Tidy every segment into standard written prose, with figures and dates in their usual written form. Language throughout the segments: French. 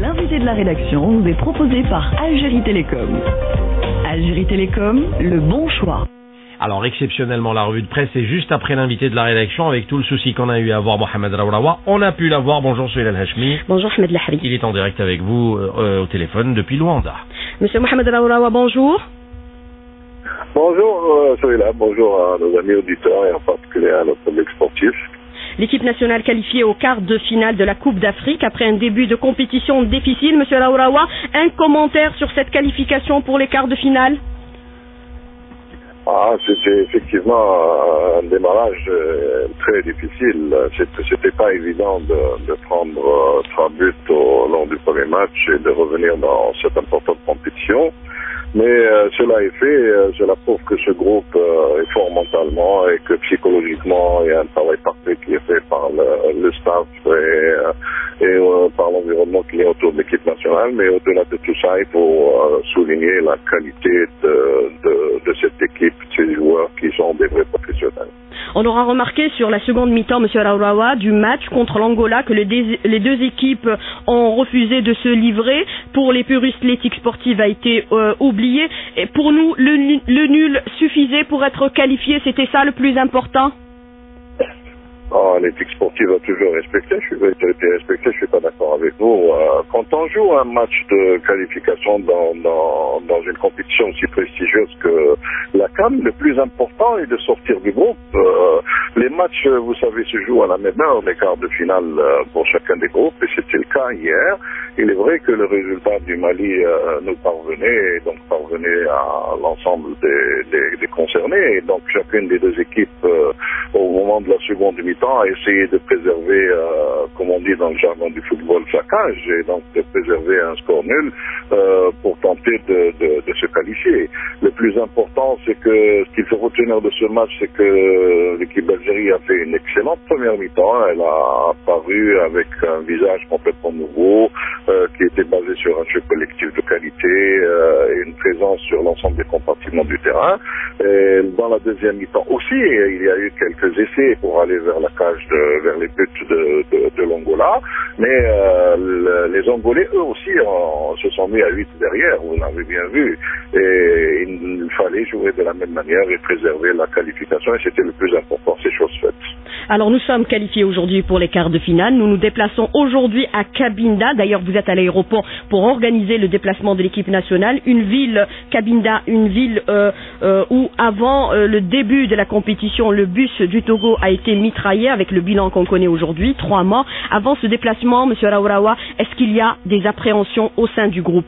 L'invité de la rédaction vous est proposé par Algérie Télécom. Algérie Télécom, le bon choix. Alors exceptionnellement la revue de presse est juste après l'invité de la rédaction avec tout le souci qu'on a eu à voir Mohamed Raouraoua. On a pu l'avoir. Bonjour Souheila El-Hachmi. Bonjour Ahmed Lahri. Il est en direct avec vous au téléphone depuis Luanda. Monsieur Mohamed Raouraoua, bonjour. Bonjour Souheila, bonjour à nos amis auditeurs et en particulier à notre collègue sportif. L'équipe nationale qualifiée au quart de finale de la Coupe d'Afrique après un début de compétition difficile. Monsieur Raouraoua, un commentaire sur cette qualification pour les quarts de finale? C'était effectivement un démarrage très difficile. C'était pas évident de prendre 3 buts au long du premier match et de revenir dans cette importante compétition. Mais cela est fait, cela prouve que ce groupe est fort mentalement et que psychologiquement il y a un travail parfait qui est fait par le staff et par l'environnement qui est autour de l'équipe nationale. Mais au-delà de tout ça, il faut souligner la qualité de cette équipe, de ces joueurs qui sont des vrais professionnels. On aura remarqué sur la seconde mi-temps, Monsieur Raouraoua, du match contre l'Angola que les deux équipes ont refusé de se livrer. Pour les puristes, l'éthique sportive a été oubliée. Et pour nous, le nul suffisait pour être qualifié. C'était ça le plus important? L'éthique sportive a toujours été respectée, je suis pas d'accord avec vous. Quand on joue un match de qualification dans une compétition aussi prestigieuse que la CAN, le plus important est de sortir du groupe. Les matchs, vous savez, se jouent à la même heure, les quarts de finale pour chacun des groupes, et c'était le cas hier. Il est vrai que le résultat du Mali nous parvenait, et donc parvenait à l'ensemble des concernés, et donc chacune des deux équipes, au moment de la seconde mi-temps, a essayé de préserver, comme on dit dans le jargon du football, sa cage, et donc de préserver un score nul pour tenter de se qualifier. Le plus important, c'est que ce qu'il faut retenir de ce match, c'est que l'équipe d'Algérie a fait une excellente première mi-temps. Elle a apparu avec un visage complètement nouveau, qui était basé sur un jeu collectif de qualité et une présence sur l'ensemble des compartiments du terrain. Et dans la deuxième mi-temps aussi, il y a eu quelques essais pour aller vers la cage, vers les buts de l'Angola, mais les Angolais, eux aussi, se sont mis à 8 derrière, vous l'avez bien vu, et il fallait jouer de la même manière et préserver la qualification, et c'était le plus important, c'est chose faite. Alors nous sommes qualifiés aujourd'hui pour les quarts de finale. Nous nous déplaçons aujourd'hui à Cabinda. D'ailleurs, vous êtes à l'aéroport pour organiser le déplacement de l'équipe nationale. Une ville, Cabinda, une ville où avant le début de la compétition, le bus du Togo a été mitraillé avec le bilan qu'on connaît aujourd'hui, 3 morts. Avant ce déplacement, Monsieur Raouraoua, est-ce qu'il y a des appréhensions au sein du groupe?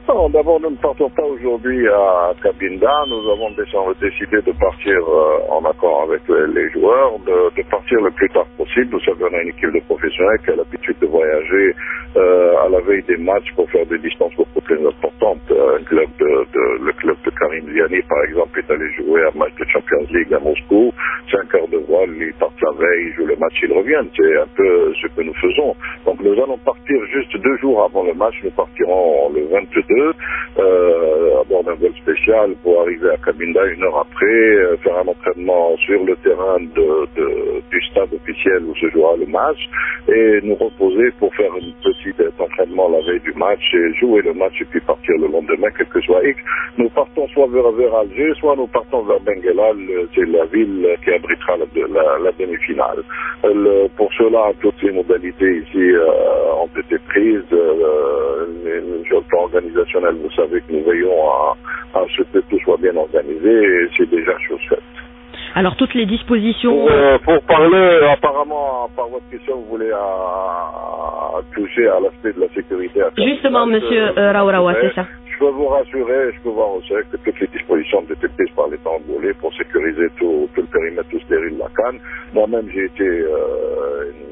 Non, d'abord, nous ne partons pas aujourd'hui à Cabinda. Nous avons décidé de partir en accord avec les joueurs, de partir le plus tard possible. Vous savez, on a une équipe de professionnels qui a l'habitude de voyager à la veille des matchs pour faire des distances beaucoup plus importantes. Le club de Karim Ziani, par exemple, est allé jouer un match de Champions League à Moscou. 5 heures de vol, ils partent la veille, ils jouent le match, ils reviennent. C'est un peu ce que nous faisons. Donc nous allons partir juste 2 jours avant le match. Nous partirons le 22 à bord d'un vol spécial pour arriver à Cabinda 1 heure après, faire un entraînement sur le terrain du stade officiel où se jouera le match et nous reposer pour faire un petit entraînement la veille du match et jouer le match et puis partir le lendemain, quel que soit X. Nous partons soit vers Alger, soit nous partons vers Benguela, c'est la ville qui abritera la demi-finale. Pour cela, toutes les modalités ici ont été prises. Sur le plan organisationnel, vous savez que nous veillons à ce que tout soit bien organisé et c'est déjà chose faite. Alors toutes les dispositions... Pour parler, apparemment, par votre question, vous voulez toucher à l'aspect de la sécurité. Justement, Monsieur Raouraoua, c'est ça. Je peux vous rassurer, je peux vous rassurer que toutes les dispositions ont été prises par l'État angolais pour sécuriser tout le périmètre tout stérile de la CAN. Moi-même, j'ai été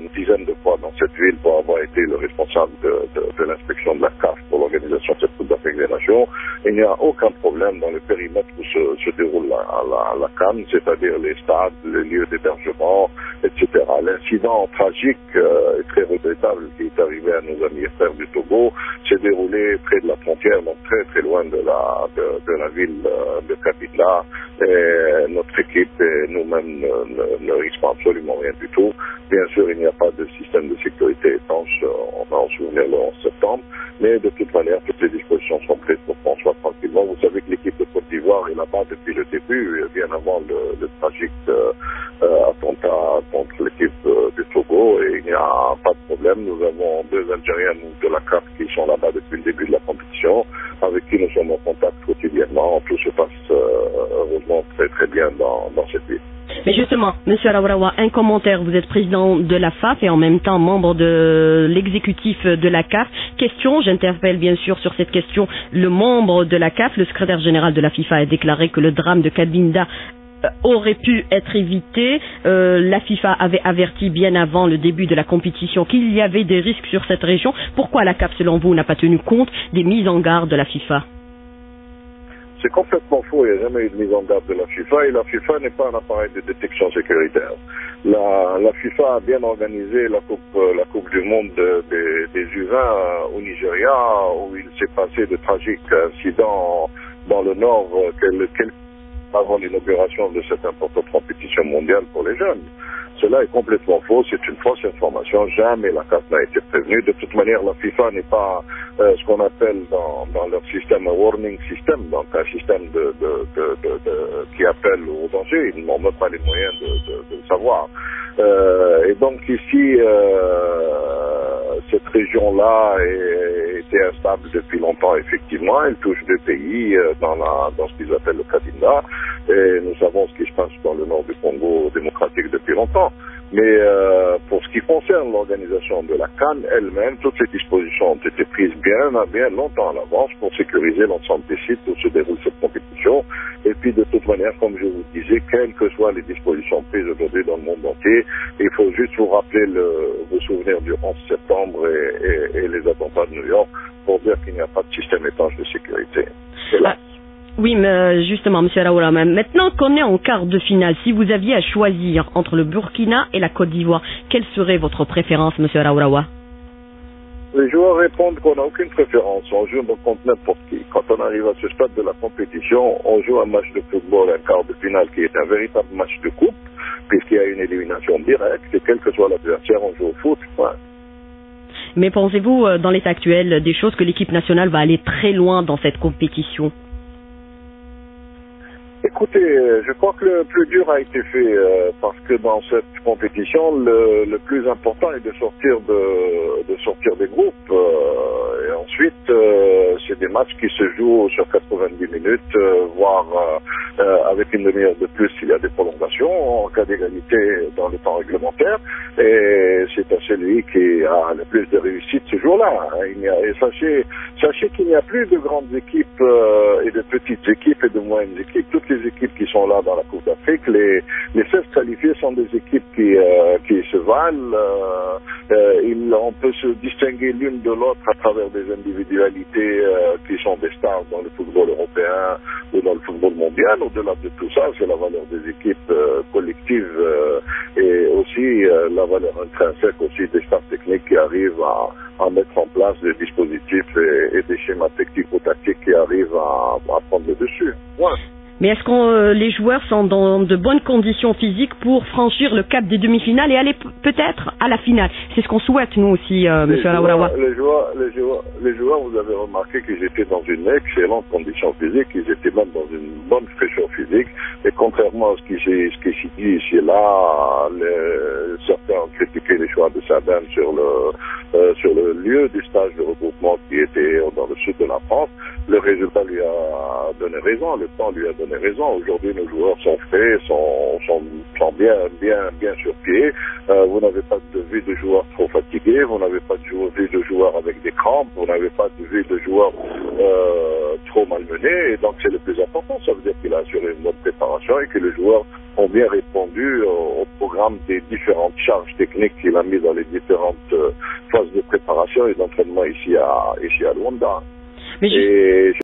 une dizaine de fois dans cette ville pour avoir été le responsable de l'inspection de la CAF pour l'organisation de cette Coupe d'Afrique des Nations. Il n'y a aucun problème dans le périmètre où se déroule la CAN, c'est-à-dire les stades, les lieux d'hébergement, etc. L'incident tragique et très regrettable qui est arrivé à nos amis et frères du Togo s'est déroulé près de la frontière, donc très très loin de la ville de Cabinda. Et notre équipe et nous-mêmes ne risquons absolument rien du tout. Bien sûr, il n'y a pas de système de sécurité étant revanche, on va en souvenir le 11 septembre. Mais de toute manière, toutes les dispositions sont prises pour qu'on soit tranquillement. Vous savez que l'équipe de Côte d'Ivoire est là-bas depuis le début, bien avant le tragique attentat contre l'équipe du Togo, et il n'y a pas de problème. Nous avons 2 Algériens de la CAF qui sont là-bas depuis le début de la compétition, avec qui nous sommes en contact quotidiennement. Tout se passe heureusement très très bien dans cette ville. Mais justement, M. Araourawa, un commentaire. Vous êtes président de la FAF et en même temps membre de l'exécutif de la CAF. Question, j'interpelle bien sûr sur cette question le membre de la CAF, le secrétaire général de la FIFA a déclaré que le drame de Cabinda aurait pu être évité. La FIFA avait averti bien avant le début de la compétition qu'il y avait des risques sur cette région. Pourquoi la CAF, selon vous, n'a pas tenu compte des mises en garde de la FIFA? C'est complètement faux, il n'y a jamais eu de mise en garde de la FIFA, et la FIFA n'est pas un appareil de détection sécuritaire. La FIFA a bien organisé la Coupe du Monde des U20 au Nigeria, où il s'est passé de tragiques incidents dans le nord avant l'inauguration de cette importante compétition mondiale pour les jeunes. Cela est complètement faux, c'est une fausse information, jamais la CAF n'a été prévenue. De toute manière, la FIFA n'est pas ce qu'on appelle dans leur système un warning system, donc un système qui appelle au danger. Ils n'ont même pas les moyens de le savoir. Et donc ici, cette région-là était instable depuis longtemps, effectivement. Elle touche 2 pays dans ce qu'ils appellent le Cabinda. Et nous savons ce qui se passe dans le nord du Congo démocratique depuis longtemps. Mais pour ce qui concerne l'organisation de la CAN elle-même, toutes ces dispositions ont été prises bien longtemps à l'avance pour sécuriser l'ensemble des sites où se déroule cette compétition. Et puis de toute manière, comme je vous disais, quelles que soient les dispositions prises aujourd'hui dans le monde entier, il faut juste vous rappeler vos souvenirs du 11 septembre et les attentats de New York pour dire qu'il n'y a pas de système étanche de sécurité. Oui, mais justement, M. Araourawa, maintenant qu'on est en quart de finale, si vous aviez à choisir entre le Burkina et la Côte d'Ivoire, quelle serait votre préférence, M. Araourawa? Les joueurs répondent qu'on n'a aucune préférence, on joue contre n'importe qui. Quand on arrive à ce stade de la compétition, on joue un match de football, un quart de finale qui est un véritable match de coupe, puisqu'il y a une élimination directe, et quel que soit l'adversaire, on joue au foot. Ouais. Mais pensez-vous, dans l'état actuel des choses, que l'équipe nationale va aller très loin dans cette compétition? Écoutez, je crois que le plus dur a été fait parce que dans cette compétition, le plus important est de sortir des groupes. Et ensuite, c'est des matchs qui se jouent sur 90 minutes, voire avec une demi-heure de plus s'il y a des prolongations, en cas d'égalité dans le temps réglementaire. Et c'est à celui qui a le plus de réussite ce jour-là. Et sachez qu'il n'y a plus de grandes équipes et de petites équipes et de moyennes équipes. Toutes les équipes qui sont là dans la Coupe d'Afrique, les 16 qualifiés sont des équipes qui se valent. On peut se distinguer l'une de l'autre à travers des individualités qui sont des stars dans le football européen ou dans le football mondial. Au-delà de tout ça, c'est la valeur des équipes collectives et aussi la valeur intrinsèque aussi des stars techniques qui arrivent à mettre en place des dispositifs et des schémas technico-tactiques qui arrivent à prendre le dessus. Ouais. Mais est-ce que les joueurs sont dans de bonnes conditions physiques pour franchir le cap des demi-finales et aller peut-être à la finale? C'est ce qu'on souhaite, nous aussi, M. Araourawa. Les joueurs, vous avez remarqué qu'ils étaient dans une excellente condition physique, ils étaient même dans une bonne fraîcheur physique. Et contrairement à ce qui s'est dit ici et là, certains ont critiqué les choix de Saddam sur le lieu du stage de regroupement qui était dans le sud de la France. Le résultat lui a donné raison, le temps lui a donné raison. Aujourd'hui, nos joueurs sont frais, sont bien sur pied. Vous n'avez pas de vue de joueurs trop fatigués, vous n'avez pas de vue de joueurs avec des crampes, vous n'avez pas de vue de joueurs trop malmenés. Et donc, c'est le plus important. Ça veut dire qu'il a assuré une bonne préparation et que les joueurs ont bien répondu au programme des différentes charges techniques qu'il a mis dans les différentes phases de préparation et d'entraînement ici à Luanda.